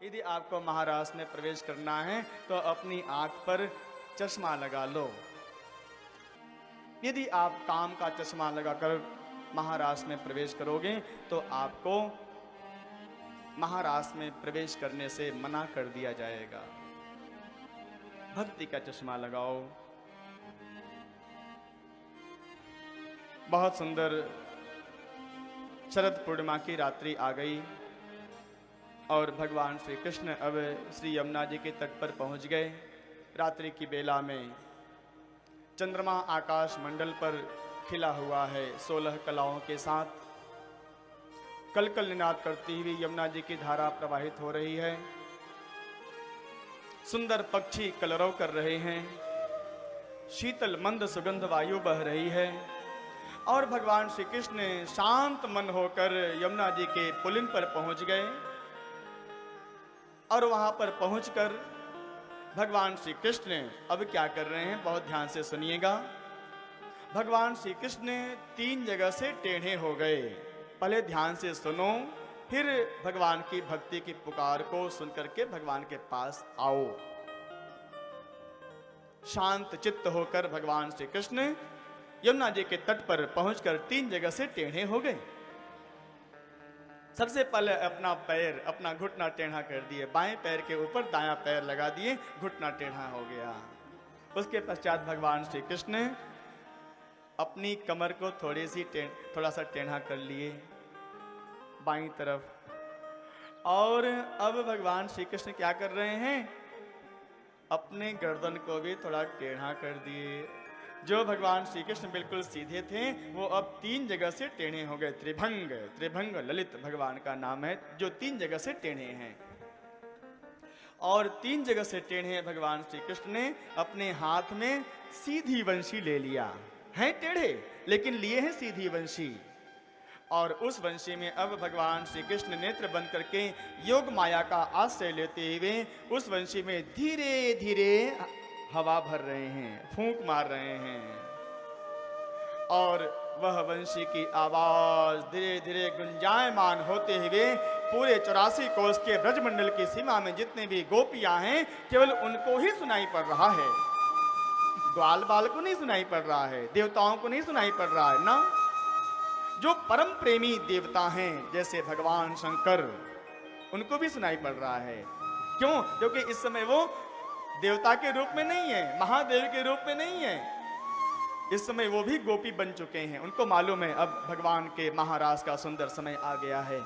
यदि आपको महारास में प्रवेश करना है तो अपनी आंख पर चश्मा लगा लो। यदि आप काम का चश्मा लगाकर महारास में प्रवेश करोगे तो आपको महारास में प्रवेश करने से मना कर दिया जाएगा। भक्ति का चश्मा लगाओ। बहुत सुंदर शरद पूर्णिमा की रात्रि आ गई और भगवान श्री कृष्ण अब श्री यमुना जी के तट पर पहुंच गए। रात्रि की बेला में चंद्रमा आकाश मंडल पर खिला हुआ है 16 कलाओं के साथ। कल कल निनाद करती हुई यमुना जी की धारा प्रवाहित हो रही है। सुंदर पक्षी कलरव कर रहे हैं। शीतल मंद सुगंध वायु बह रही है और भगवान श्री कृष्ण शांत मन होकर यमुना जी के पुलिन पर पहुंच गए। और वहां पर पहुंचकर भगवान श्री कृष्ण अब क्या कर रहे हैं, बहुत ध्यान से सुनिएगा। भगवान श्री कृष्ण 3 जगह से टेढ़े हो गए। पहले ध्यान से सुनो, फिर भगवान की भक्ति की पुकार को सुनकर के भगवान के पास आओ। शांत चित्त होकर भगवान श्री कृष्ण यमुना जी के तट पर पहुंचकर 3 जगह से टेढ़े हो गए। सबसे पहले अपना पैर, अपना घुटना टेढ़ा कर दिए। बाएं पैर के ऊपर दायां पैर लगा दिए, घुटना टेढ़ा हो गया। उसके पश्चात भगवान श्री कृष्ण अपनी कमर को थोड़ा सा टेढ़ा कर लिए बाईं तरफ। और अब भगवान श्री कृष्ण क्या कर रहे हैं, अपने गर्दन को भी थोड़ा टेढ़ा कर दिए। जो भगवान श्री कृष्ण बिल्कुल सीधे थे वो अब 3 जगह से टेढ़े हो गए। त्रिभंग ललित भगवान का नाम है, जो 3 जगह से टेढ़े हैं। और 3 जगह से टेढ़े भगवान श्री कृष्ण ने अपने हाथ में सीधी वंशी ले लिया। हैं टेढ़े लेकिन लिए हैं सीधी वंशी। और उस वंशी में अब भगवान श्री कृष्ण नेत्र बंद करके योग माया का आश्रय लेते हुए उस वंशी में धीरे धीरे हवा भर रहे हैं, फूंक मार रहे हैं। और वह वंशी की आवाज धीरे धीरे गुंजायमान होते हुए पूरे 84 कोस के ब्रजमंडल की सीमा में जितने भी गोपियां हैं केवल उनको ही सुनाई पड़ रहा है। ग्वाल बाल को नहीं सुनाई पड़ रहा है, देवताओं को नहीं सुनाई पड़ रहा है ना। जो परम प्रेमी देवता हैं जैसे भगवान शंकर, उनको भी सुनाई पड़ रहा है। क्यों? क्योंकि इस समय वो देवता के रूप में नहीं है, महादेव के रूप में नहीं है। इस समय वो भी गोपी बन चुके हैं। उनको मालूम है अब भगवान के महाराज का सुंदर समय आ गया है।